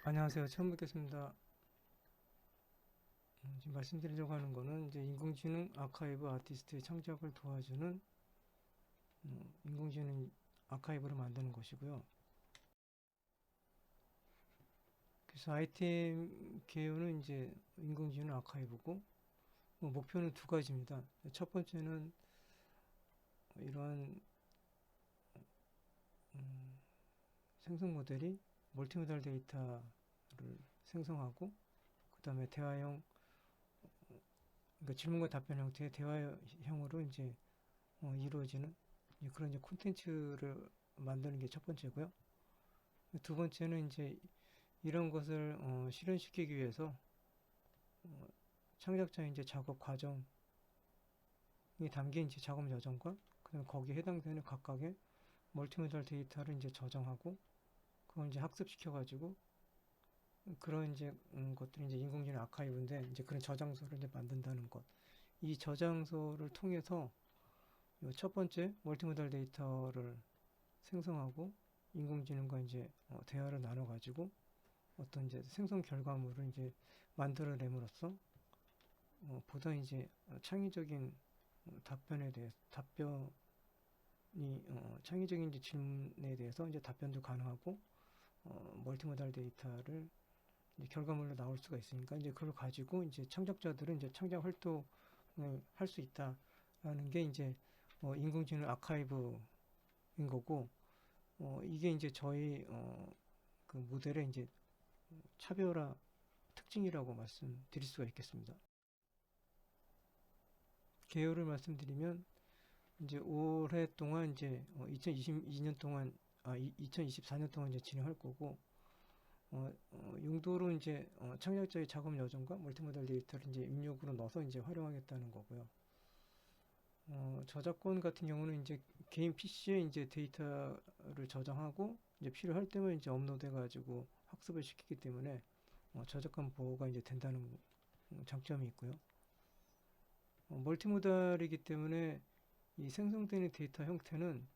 안녕하세요. 처음 뵙겠습니다. 지금 말씀드리려고 하는 거는 이제 인공지능 아카이브 아티스트의 창작을 도와주는 인공지능 아카이브를 만드는 것이고요. 그래서 아이템 개요는 이제 인공지능 아카이브고 목표는 두 가지입니다. 첫 번째는 이러한 생성 모델이 멀티모달 데이터를 생성하고 그 다음에 대화형 그러니까 질문과 답변 형태의 대화형으로 이제 이루어지는 그런 이제 콘텐츠를 만드는 게 첫 번째고요. 두 번째는 이제 이런 것을 실현시키기 위해서 창작자의 이제 작업 과정이 담긴 이제 작업 여정과 그다음에 거기에 해당되는 각각의 멀티모달 데이터를 이제 저장하고 그걸 이제 학습시켜 가지고 그런 이제 것들이 이제 인공지능 아카이브인데 이제 그런 저장소를 이제 만든다는 것. 이 저장소를 통해서 첫 번째 멀티모달 데이터를 생성하고 인공지능과 이제 대화를 나눠 가지고 어떤 이제 생성 결과물을 이제 만들어냄으로써 보다 이제 창의적인 답변에 대해서 답변이 창의적인 이제 질문에 대해서 이제 답변도 가능하고 멀티모달 데이터를 이제 결과물로 나올 수가 있으니까 이제 그걸 가지고 이제 창작자들은 이제 창작 활동을 할 수 있다라는 게 이제 인공지능 아카이브인 거고 이게 이제 저희 그 모델의 이제 차별화 특징이라고 말씀드릴 수가 있겠습니다. 개요를 말씀드리면 이제 올해 동안 이제 2022년 동안 2024년 동안 이제 진행할 거고 용도로 이제 창작자의 작업 여정과 멀티모달 데이터를 이제 입력으로 넣어서 이제 활용하겠다는 거고요. 저작권 같은 경우는 이제 개인 PC에 이제 데이터를 저장하고 이제 필요할 때만 이제 업로드 해가지고 학습을 시키기 때문에 저작권 보호가 이제 된다는 장점이 있고요. 멀티모달이기 때문에 이 생성되는 데이터 형태는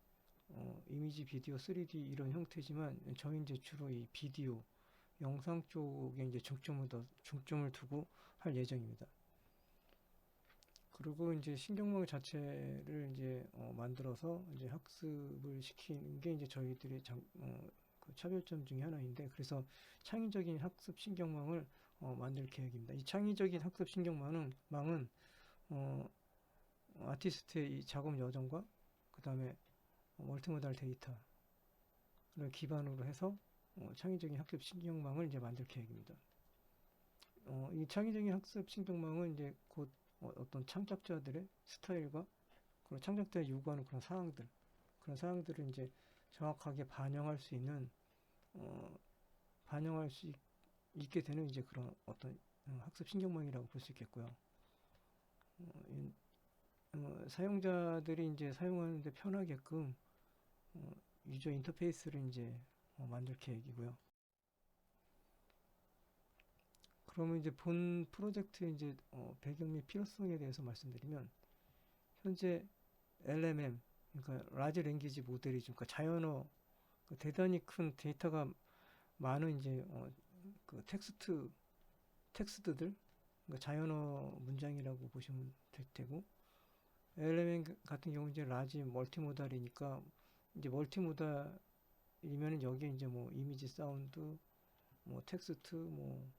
이미지, 비디오, 3D 이런 형태지만 저희 이제 주로 이 비디오, 영상 쪽에 이제 중점을 두고 할 예정입니다. 그리고 이제 신경망 자체를 이제 만들어서 이제 학습을 시키는 게 이제 저희들의 그 차별점 중에 하나인데 그래서 창의적인 학습 신경망을 만들 계획입니다. 이 창의적인 학습 신경망은 어, 아티스트의 이 작업 여정과 그 다음에 멀티모달 데이터를 기반으로 해서 창의적인 학습 신경망을 이제 만들 계획입니다. 이 창의적인 학습 신경망은 이제 곧 어떤 창작자들의 스타일과 그리고 창작자가 요구하는 그런 사항들을 이제 정확하게 어, 반영할 수 있게 되는 이제 그런 어떤 학습 신경망이라고 볼 수 있겠고요. 이, 사용자들이 이제 사용하는데 편하게끔 유저 인터페이스를 이제 만들 계획이고요. 그러면 이제 본 프로젝트의 이제 배경 및 필요성에 대해서 말씀드리면 현재 LMM 그러니까 라지 랭귀지 모델이죠. 그러니까 자연어 그 대단히 큰 데이터가 많은 이제 그 텍스트들 그러니까 자연어 문장이라고 보시면 될 테고 LLM 같은 경우 이제 라지 멀티모달이니까 이제 멀티모달이면은 여기에 이제 뭐 이미지 사운드 뭐 텍스트 뭐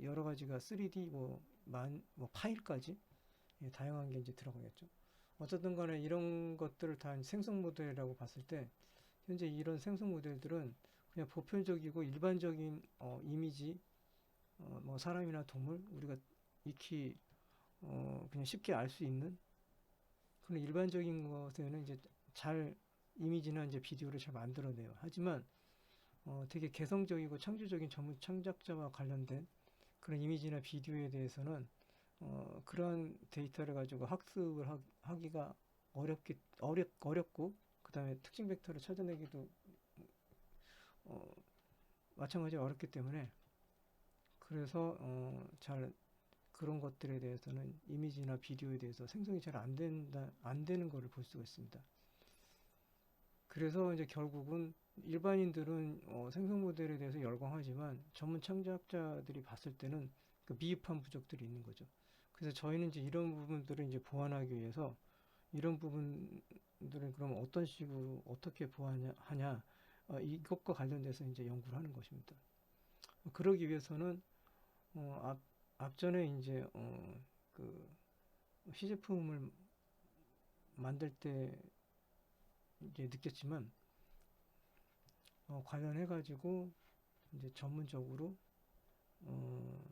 여러 가지가 3D 뭐 파일까지 예, 다양한 게 이제 들어가겠죠. 어쨌든 간에 이런 것들을 다 생성 모델이라고 봤을 때 현재 이런 생성 모델들은 그냥 보편적이고 일반적인 이미지 뭐 사람이나 동물 우리가 익히 그냥 쉽게 알 수 있는 그런 일반적인 것에는 이제 잘 이미지나 이제 비디오를 잘 만들어내요. 하지만 되게 개성적이고 창조적인 전문 창작자와 관련된 그런 이미지나 비디오에 대해서는 그러한 데이터를 가지고 하기가 어렵고 그다음에 특징 벡터를 찾아내기도 어, 마찬가지로 어렵기 때문에 그래서 잘 그런 것들에 대해서는 이미지나 비디오에 대해서 생성이 잘 안 되는 것을 볼 수가 있습니다. 그래서 이제 결국은 일반인들은 생성 모델에 대해서 열광하지만 전문 창작자들이 봤을 때는 그 미흡한 부족들이 있는 거죠. 그래서 저희는 이제 이런 부분들을 이제 보완하기 위해서 이런 부분들은 그럼 어떤 식으로 어떻게 보완하냐 이것과 관련돼서 이제 연구를 하는 것입니다. 그러기 위해서는 앞전에 이제 그 시제품을 만들 때 이제 느꼈지만 관련해 가지고 이제 전문적으로 어,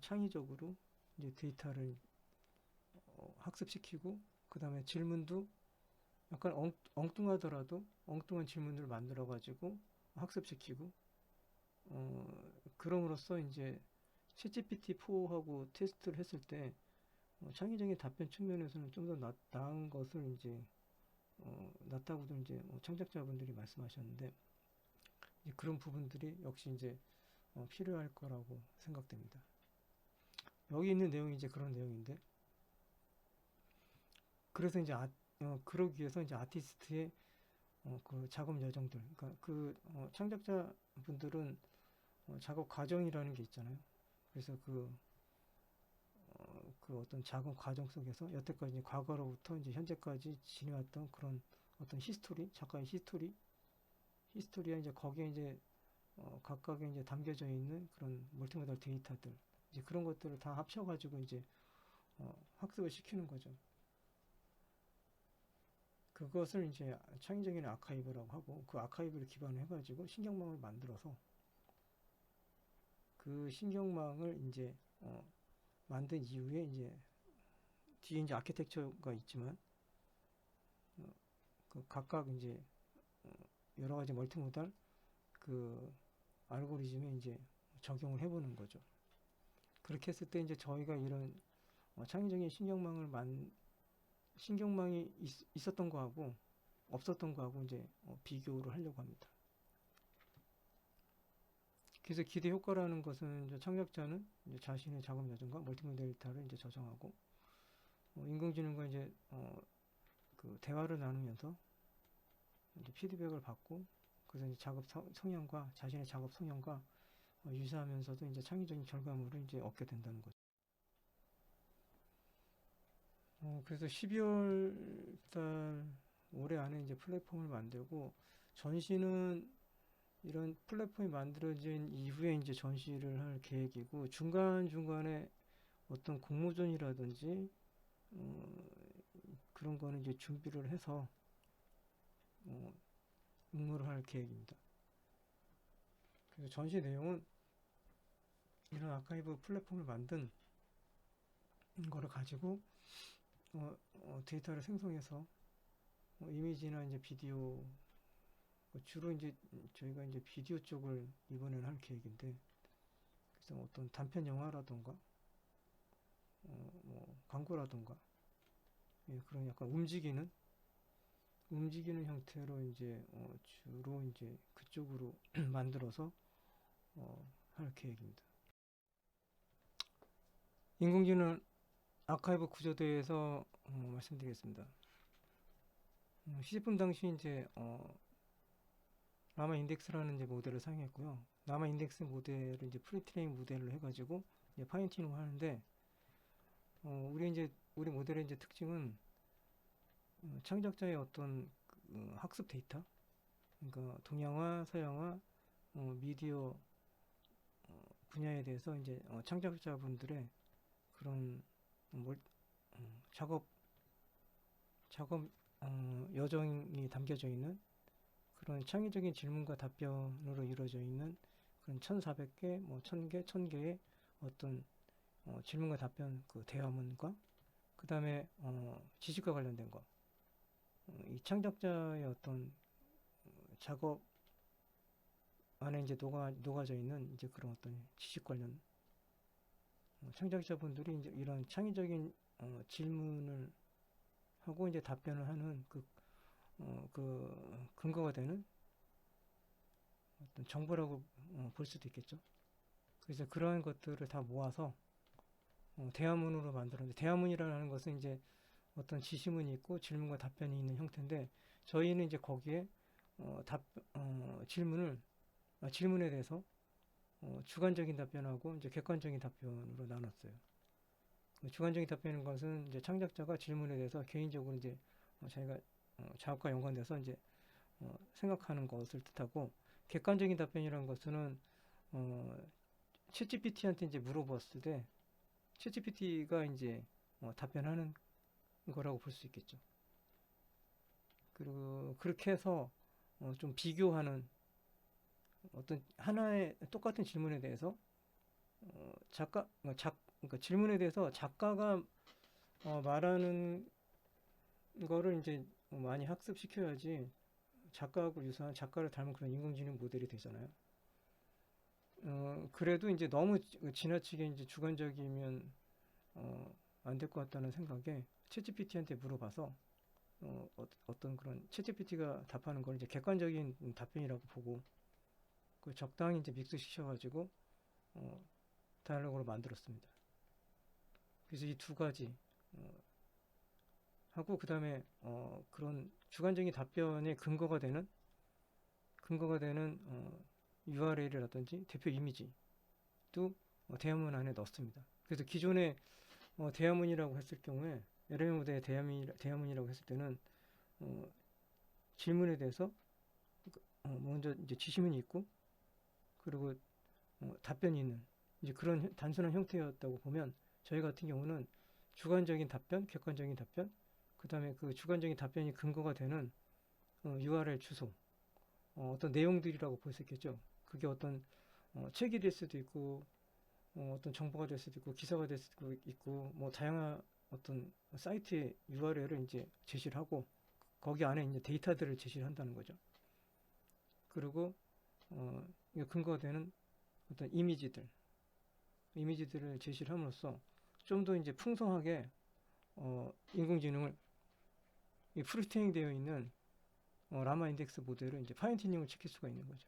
창의적으로 이제 데이터를 학습시키고 그 다음에 질문도 약간 엉뚱하더라도 엉뚱한 질문들을 만들어 가지고 학습시키고 그럼으로써 이제 챗GPT-4하고 테스트를 했을 때 창의적인 답변 측면에서는 좀 더 나은 것을 이제 낫다고도 이제 창작자분들이 말씀하셨는데 이제 그런 부분들이 역시 이제 필요할 거라고 생각됩니다. 여기 있는 내용이 이제 그런 내용인데 그래서 이제 그러기 위해서 이제 아티스트의 그 작업 여정들 그러니까 그 창작자 분들은 작업 과정이라는 게 있잖아요. 그래서 그 어떤 작업 과정 속에서 여태까지 과거로부터 이제 현재까지 지내왔던 그런 어떤 히스토리, 작가의 히스토리야 이제 거기에 이제 각각에 이제 담겨져 있는 그런 멀티모달 데이터들 이제 그런 것들을 다 합쳐가지고 이제 학습을 시키는 거죠. 그것을 이제 창의적인 아카이브라고 하고 그 아카이브를 기반으로 해가지고 신경망을 만들어서 그 신경망을 이제 만든 이후에 이제 뒤에 이제 아키텍처가 있지만 그 각각 이제 여러 가지 멀티모달 그 알고리즘에 이제 적용을 해보는 거죠. 그렇게 했을 때 이제 저희가 이런 창의적인 신경망이 있었던 거하고 없었던 거하고 이제 비교를 하려고 합니다. 그래서 기대 효과라는 것은 이제 창작자는 이제 자신의 작업 여정과 멀티모달 데이터를 이제 저장하고 인공지능과 이제 그 대화를 나누면서 이제 피드백을 받고 그래서 이제 작업 성향과 자신의 작업 성향과 유사하면서도 이제 창의적인 결과물을 이제 얻게 된다는 거죠. 그래서 12월 달 올해 안에 이제 플랫폼을 만들고 전시는 이런 플랫폼이 만들어진 이후에 이제 전시를 할 계획이고 중간중간에 어떤 공모전이라든지 그런 거는 이제 준비를 해서 응모를 할 계획입니다. 그래서 전시 내용은 이런 아카이브 플랫폼을 만든 거를 가지고 데이터를 생성해서 이미지나 이제 비디오 주로 이제 저희가 이제 비디오 쪽을 이번에는 할 계획인데 그래서 어떤 단편 영화라던가 뭐 광고라던가 예, 그런 약간 움직이는 형태로 이제 주로 이제 그쪽으로 만들어서 할 계획입니다. 인공지능 아카이브 구조에 대해서 말씀드리겠습니다. 시제품 당시 이제 라마 인덱스라는 이제 모델을 사용했고요. 라마 인덱스 모델을 이제 프리트레인 모델로 해가지고 이제 파인튜닝 하는데 우리 모델의 이제 특징은 창작자의 어떤 학습 데이터, 그러니까 동양화, 서양화, 미디어 분야에 대해서 이제 창작자분들의 그런 작업 여정이 담겨져 있는 그런 창의적인 질문과 답변으로 이루어져 있는 그런 1,400개, 뭐 1,000개, 1,000개의 어떤 질문과 답변 그 대화문과 그 다음에 지식과 관련된 거, 이 창작자의 어떤 작업 안에 이제 녹아져 있는 이제 그런 어떤 지식 관련 창작자분들이 이제 이런 창의적인 질문을 하고 이제 답변을 하는 그 근거가 되는 어떤 정보라고 볼 수도 있겠죠. 그래서 그러한 것들을 다 모아서 대화문으로 만들었는데 대화문이라는 것은 이제 어떤 지시문이 있고 질문과 답변이 있는 형태인데 저희는 이제 거기에 어, 답, 질문을 질문에 대해서 주관적인 답변하고 이제 객관적인 답변으로 나눴어요. 주관적인 답변인 것은 이제 창작자가 질문에 대해서 개인적으로 이제 자기가 작업과 연관돼서 이제 생각하는 것을 뜻하고, 객관적인 답변이라는 것은 챗GPT한테 이제 물어봤을 때 챗GPT가 이제 답변하는 거라고 볼 수 있겠죠. 그리고 그렇게 해서 좀 비교하는, 어떤 하나의 똑같은 질문에 대해서 그러니까 질문에 대해서 작가가 말하는 거를 이제 많이 학습시켜야지 작가하고 유사한, 작가를 닮은 그런 인공지능 모델이 되잖아요. 그래도 이제 너무 지나치게 이제 주관적이면 안 될 것 같다는 생각에 챗GPT한테 물어봐서 어떤 그런 챗GPT가 답하는 걸 이제 객관적인 답변이라고 보고, 그 적당히 이제 믹스 시켜가지고 다이얼로그로 만들었습니다. 그래서 이 두 가지 하고, 그 다음에 그런 주관적인 답변의 근거가 되는 URL이라든지 대표 이미지도 대화문 안에 넣습니다. 그래서 기존에 대화문이라고 했을 경우에, LLM 모델의 대화문이라고 했을 때는 질문에 대해서 먼저 이제 지시문이 있고, 그리고 답변이 있는 이제 그런 단순한 형태였다고 보면, 저희 같은 경우는 주관적인 답변, 객관적인 답변, 그 다음에 그 주관적인 답변이 근거가 되는 URL 주소, 어떤 내용들이라고 볼 수 있겠죠. 그게 어떤 책이 될 수도 있고, 어떤 정보가 될 수도 있고, 기사가 될 수도 있고, 뭐 다양한 어떤 사이트의 URL을 이제 제시를 하고, 거기 안에 이제 데이터들을 제시를 한다는 거죠. 그리고 이게 근거가 되는 어떤 이미지들을 제시를 함으로써 좀 더 이제 풍성하게 인공지능을, 이 프리트레이닝 되어 있는 라마 인덱스 모델을 이제 파인튜닝을 시킬 수가 있는 거죠.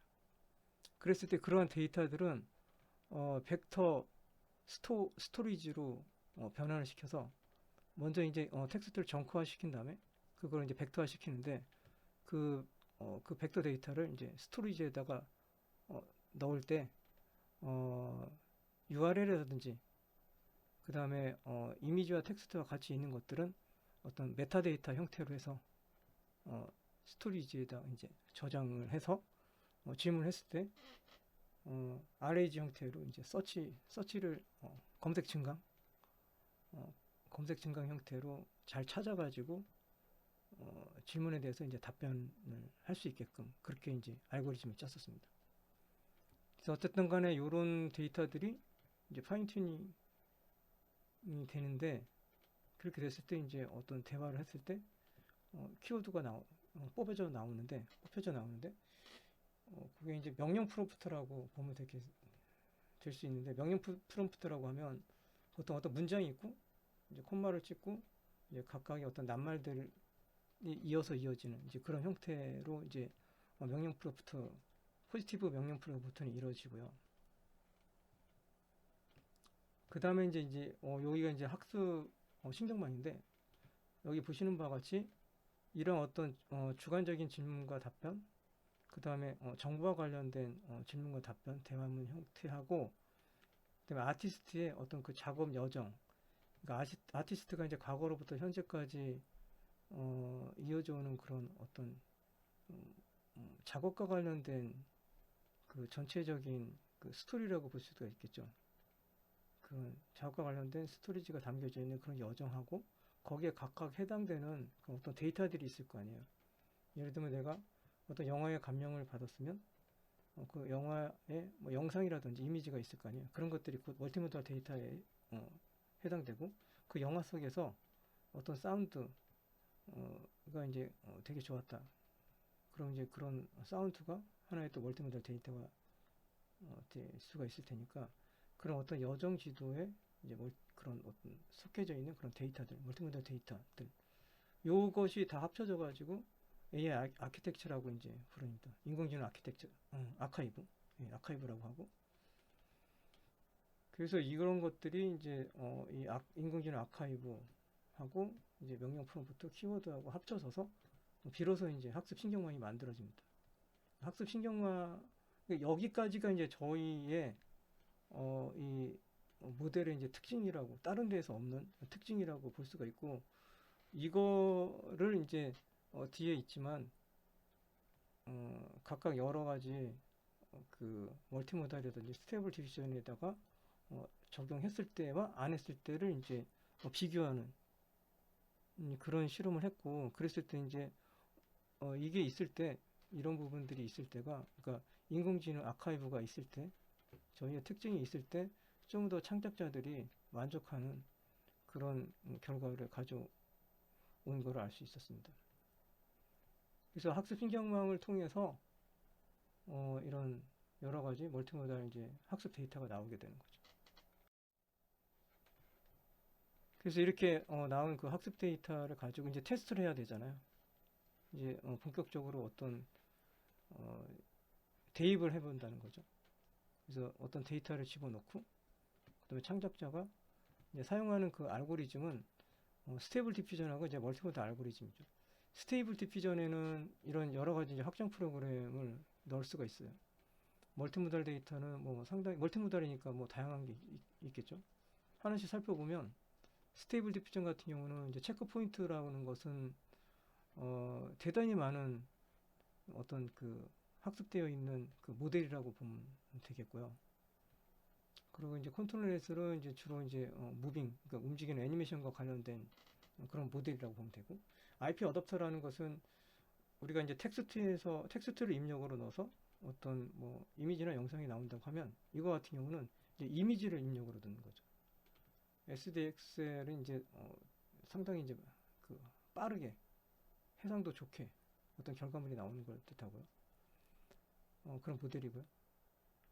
그랬을 때 그러한 데이터들은 벡터 스토리지로 변환을 시켜서, 먼저 이제 텍스트를 정크화 시킨 다음에 그걸 이제 벡터화 시키는데, 그 벡터 데이터를 이제 스토리지에다가 넣을 때 URL이라든지 그 다음에 이미지와 텍스트와 같이 있는 것들은 어떤 메타데이터 형태로 해서 스토리지에다 이제 저장을 해서 질문했을 때 RAG 형태로 이제 서치를 검색 증강 형태로 잘 찾아가지고 질문에 대해서 이제 답변을 할 수 있게끔 그렇게 이제 알고리즘을 짰었습니다. 그래서 어쨌든 간에 이런 데이터들이 이제 파인튜닝이 되는데, 그렇게 됐을 때 이제 어떤 대화를 했을 때 키워드가 뽑혀져 나오는데 그게 이제 명령 프롬프트라고 보면 될 수 있는데, 명령 프롬프트라고 하면 보통 어떤 문장이 있고 이제 콤마를 찍고 이제 각각의 어떤 낱말들이 이어서 이어지는 이제 그런 형태로 이제 명령 프롬프트, 포지티브 명령 프롬프트는 이루어지고요. 그 다음에 이제 여기가 이제 학습 신경망인데, 여기 보시는 바와 같이 이런 어떤 주관적인 질문과 답변, 그 다음에 정보와 관련된 질문과 답변, 대화문 형태하고, 그 다음에 아티스트의 어떤 그 작업 여정, 그러니까 아티스트가 이제 과거로부터 현재까지 이어져 오는 그런 어떤 작업과 관련된 그 전체적인 그 스토리라고 볼 수가 있겠죠. 그 작업과 관련된 스토리지가 담겨져 있는 그런 여정하고, 거기에 각각 해당되는 그 어떤 데이터들이 있을 거 아니에요. 예를 들면 내가 어떤 영화에 감명을 받았으면 그 영화에 뭐 영상이라든지 이미지가 있을 거 아니에요. 그런 것들이 곧 멀티모달 데이터에 해당되고, 그 영화 속에서 어떤 사운드가 이제 되게 좋았다. 그럼 이제 그런 사운드가 하나의 또 멀티모달 데이터가 될 수가 있을 테니까, 그런 어떤 여정 지도에 이제 그런 어떤 속해져 있는 그런 데이터들, 멀티모달 데이터들, 요것이 다 합쳐져 가지고 AI 아키텍처라고 이제 부릅니다. 인공지능 아키텍처, 아카이브, 예, 아카이브라고 하고. 그래서 이런 것들이 이제 이 인공지능 아카이브하고 이제 명령 프롬프트 키워드하고 합쳐져서 비로소 이제 학습 신경망이 만들어집니다. 학습 신경망 여기까지가 이제 저희의 이 모델의 이제 특징이라고, 다른 데에서 없는 특징이라고 볼 수가 있고, 이거를 이제 뒤에 있지만 각각 여러 가지 그 멀티모달이라든지 스테이블 디비전에다가 적용했을 때와 안 했을 때를 이제 비교하는 그런 실험을 했고, 그랬을 때 이제 이게 있을 때, 이런 부분들이 있을 때가, 그러니까 인공지능 아카이브가 있을 때, 저희의 특징이 있을 때 좀 더 창작자들이 만족하는 그런 결과를 가져온 것을 알 수 있었습니다. 그래서 학습 신경망을 통해서 이런 여러 가지 멀티모달 이제 학습 데이터가 나오게 되는 거죠. 그래서 이렇게 나온 그 학습 데이터를 가지고 이제 테스트를 해야 되잖아요. 이제 본격적으로 어떤 어, 대입을 해본다는 거죠. 그래서 어떤 데이터를 집어넣고, 그다음에 창작자가 이제 사용하는 그 알고리즘은 스테이블 디퓨전하고 이제 멀티모달 알고리즘이죠. 스테이블 디퓨전에는 이런 여러 가지 이제 확장 프로그램을 넣을 수가 있어요. 멀티모달 데이터는 뭐 상당히 멀티모달이니까 뭐 다양한 게 있겠죠. 하나씩 살펴보면 스테이블 디퓨전 같은 경우는 이제 체크 포인트라는 것은 대단히 많은 어떤 그 학습되어 있는 그 모델이라고 보면 되겠고요. 그리고 이제 컨트롤 S는 이제 주로 이제 무빙, 그러니까 움직이는 애니메이션과 관련된 그런 모델이라고 보면 되고, IP 어댑터라는 것은 우리가 이제 텍스트를 입력으로 넣어서 어떤 뭐 이미지나 영상이 나온다고 하면, 이거 같은 경우는 이제 이미지를 입력으로 넣는 거죠. SDXL은 이제 상당히 이제 그 빠르게 해상도 좋게 어떤 결과물이 나오는 걸 뜻하고요. 그런 모델이고요.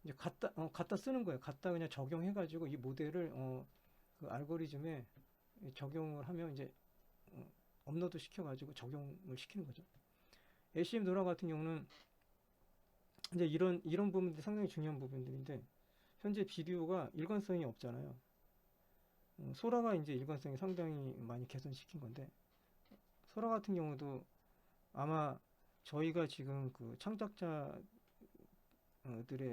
이제 갖다 쓰는 거예요. 갖다 그냥 적용해가지고 이 모델을 그 알고리즘에 적용을 하면 이제 업로드 시켜가지고 적용을 시키는 거죠. LCM 노라 같은 경우는 이제 이런 부분들이 상당히 중요한 부분들인데, 현재 비디오가 일관성이 없잖아요. 소라가 이제 일관성이 상당히 많이 개선시킨 건데, 소라 같은 경우도 아마 저희가 지금 그 창작자들의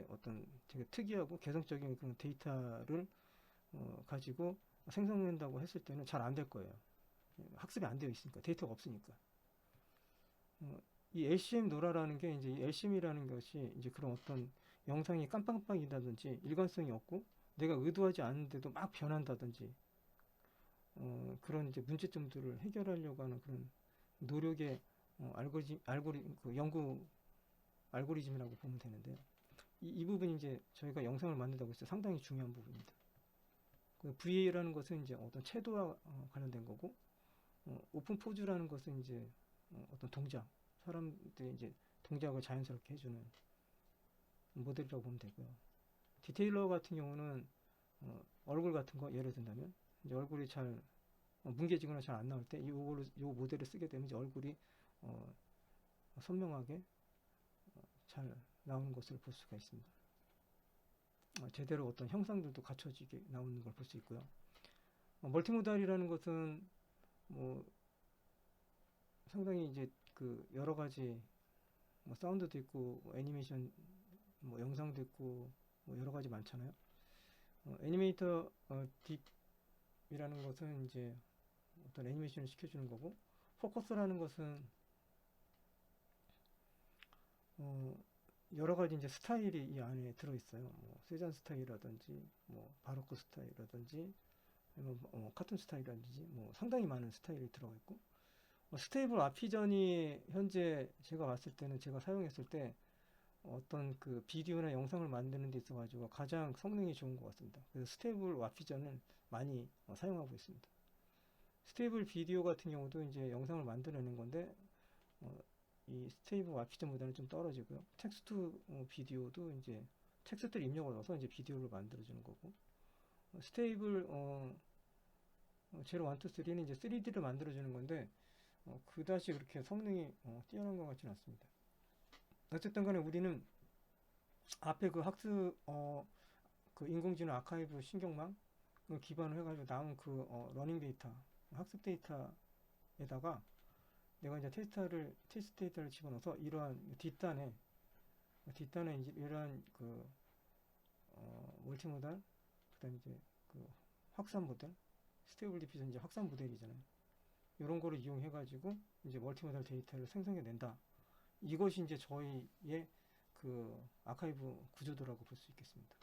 어떤 되게 특이하고 개성적인 그런 데이터를 가지고 생성된다고 했을 때는 잘 안 될 거예요. 학습이 안 되어 있으니까, 데이터가 없으니까. 이 LCM 노라라는 게 이제 LCM이라는 것이 이제 그런 어떤 영상이 깜빡깜빡이다든지 일관성이 없고 내가 의도하지 않은데도 막 변한다든지 그런 이제 문제점들을 해결하려고 하는 그런 노력의 그 연구 알고리즘이라고 보면 되는데요. 이 부분이 이제 저희가 영상을 만든다고 했을 때 상당히 중요한 부분입니다. 그 VA라는 것은 이제 어떤 채도와 관련된 거고, 오픈 포즈라는 것은 이제 어떤 동작, 사람들이 이제 동작을 자연스럽게 해주는 모델이라고 보면 되고요. 디테일러 같은 경우는 얼굴 같은 거 예를 든다면 이제 얼굴이 잘 뭉개지거나 잘 안 나올 때 이 모델을 쓰게 되면 이제 얼굴이 선명하게 잘 나오는 것을 볼 수가 있습니다. 제대로 어떤 형상들도 갖춰지게 나오는 걸 볼 수 있고요. 멀티모달이라는 것은 뭐 상당히 이제 그 여러 가지 뭐 사운드도 있고 뭐 애니메이션 뭐 영상도 있고 뭐 여러 가지 많잖아요. 애니메이터 딥이라는 것은 이제 어떤 애니메이션을 시켜주는 거고, 포커스라는 것은 여러 가지 이제 스타일이 이 안에 들어있어요. 뭐 세잔 스타일이라든지 뭐 바로크 스타일이라든지 카툰 스타일이라든지 뭐 상당히 많은 스타일이 들어가 있고, 스테이블 아피전이 현재 제가 봤을 때는, 제가 사용했을 때 어떤 그 비디오나 영상을 만드는 데 있어 가지고 가장 성능이 좋은 것 같습니다. 그래서 스테이블 와피전을 많이 사용하고 있습니다. 스테이블 비디오 같은 경우도 이제 영상을 만들어내는 건데 이 스테이블 와피전보다는 좀 떨어지고요. 텍스트 비디오도 이제 텍스트를 입력을 넣어서 이제 비디오를 만들어주는 거고, 스테이블 제로 1, 2, 3는 이제 3D를 만들어주는 건데 그다지 그렇게 성능이 뛰어난 것 같지는 않습니다. 어쨌든 간에 우리는 앞에 그 학습 그 인공지능 아카이브 신경망을 기반으로 해가지고 나온 그 러닝 데이터, 학습 데이터에다가 내가 이제 테스트 데이터를 집어넣어서 이러한 뒷단에 뒷단에 이제 이러한 멀티모달, 그다음에 이제 그 확산 모델, 스테이블 디퓨전 이제 확산 모델이잖아요. 이런 거를 이용해가지고 이제 멀티모달 데이터를 생성해낸다. 이것이 이제 저희의 그 아카이브 구조도라고 볼 수 있겠습니다.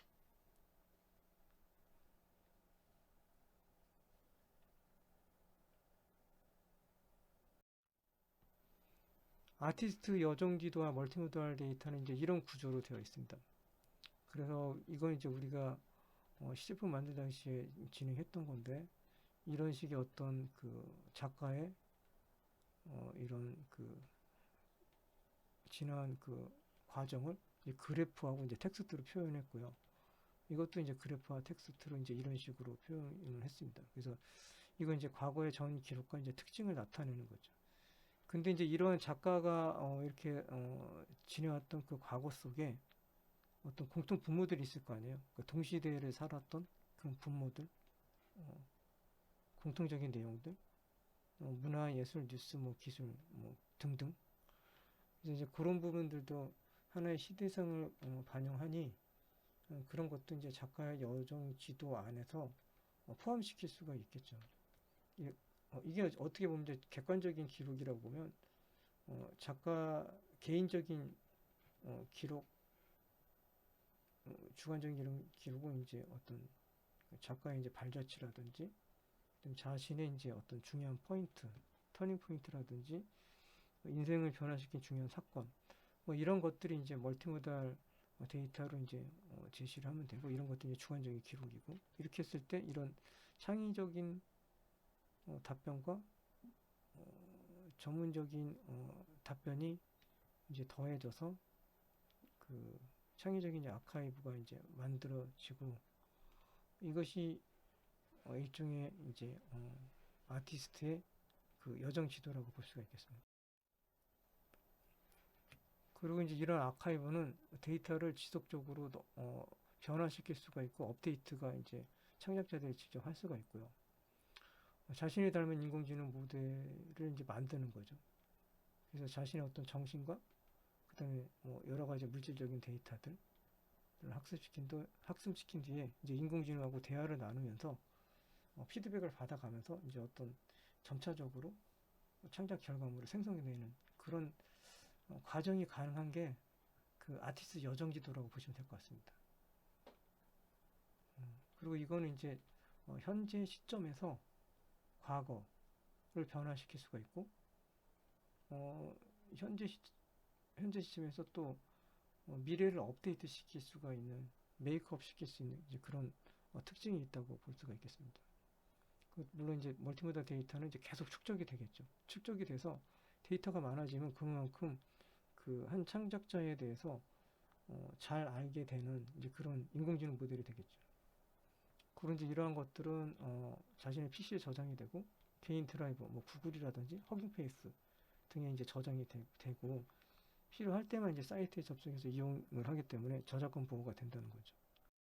아티스트 여정지도와 멀티모달 데이터는 이제 이런 구조로 되어 있습니다. 그래서 이건 이제 우리가 시제품 만들 당시에 진행했던 건데, 이런 식의 어떤 그 작가의 이런 그 지난 그 과정을 이제 그래프하고 이제 텍스트로 표현했고요. 이것도 이제 그래프와 텍스트로 이제 이런 식으로 표현을 했습니다. 그래서 이건 이제 과거의 전 기록과 이제 특징을 나타내는 거죠. 근데 이제 이런 작가가 이렇게 지내왔던 그 과거 속에 어떤 공통 분모들이 있을 거 아니에요. 그 동시대를 살았던 그런 분모들, 어, 공통적인 내용들, 문화, 예술, 뉴스, 뭐 기술, 뭐 등등. 그래서 이제 그런 부분들도 하나의 시대성을 반영하니 그런 것도 이제 작가의 여정 지도 안에서 포함시킬 수가 있겠죠. 이게 어떻게 보면 이제 객관적인 기록이라고 보면 작가 개인적인 기록, 주관적인 기록은 이제 어떤 작가의 이제 발자취라든지 자신의 이제 어떤 중요한 포인트, 터닝 포인트라든지 인생을 변화시킨 중요한 사건, 뭐 이런 것들이 이제 멀티모달 데이터로 이제 제시를 하면 되고, 이런 것들이 이제 주관적인 기록이고, 이렇게 했을 때 이런 창의적인 답변과 전문적인 답변이 이제 더해져서 그 창의적인 아카이브가 이제 만들어지고, 이것이 일종의 이제 아티스트의 그 여정 지도라고 볼 수가 있겠습니다. 그리고 이제 이런 아카이브는 데이터를 지속적으로 변화시킬 수가 있고, 업데이트가 이제 창작자들이 직접 할 수가 있고요. 자신이 닮은 인공지능 모델을 이제 만드는 거죠. 그래서 자신의 어떤 정신과 그다음에 뭐 여러 가지 물질적인 데이터들을 학습시킨 뒤에 이제 인공지능하고 대화를 나누면서 피드백을 받아가면서 이제 어떤 점차적으로 창작 결과물을 생성해내는 그런 과정이 가능한 게 그 아티스트 여정지도라고 보시면 될 것 같습니다. 그리고 이거는 이제 현재 시점에서 과거를 변화시킬 수가 있고, 어, 현재 시, 현재 시점에서 또 미래를 업데이트 시킬 수가 있는, 메이크업 시킬 수 있는 이제 그런 특징이 있다고 볼 수가 있겠습니다. 물론 이제 멀티모달 데이터는 이제 계속 축적이 되겠죠. 축적이 돼서 데이터가 많아지면 그만큼 그 한 창작자에 대해서 잘 알게 되는 이제 그런 인공지능 모델이 되겠죠. 그런 이제 이러한 것들은 자신의 PC에 저장이 되고, 개인 드라이버, 뭐 구글이라든지 허깅페이스 등에 이제 저장이 되고, 필요할 때만 이제 사이트에 접속해서 이용을 하기 때문에 저작권 보호가 된다는 거죠.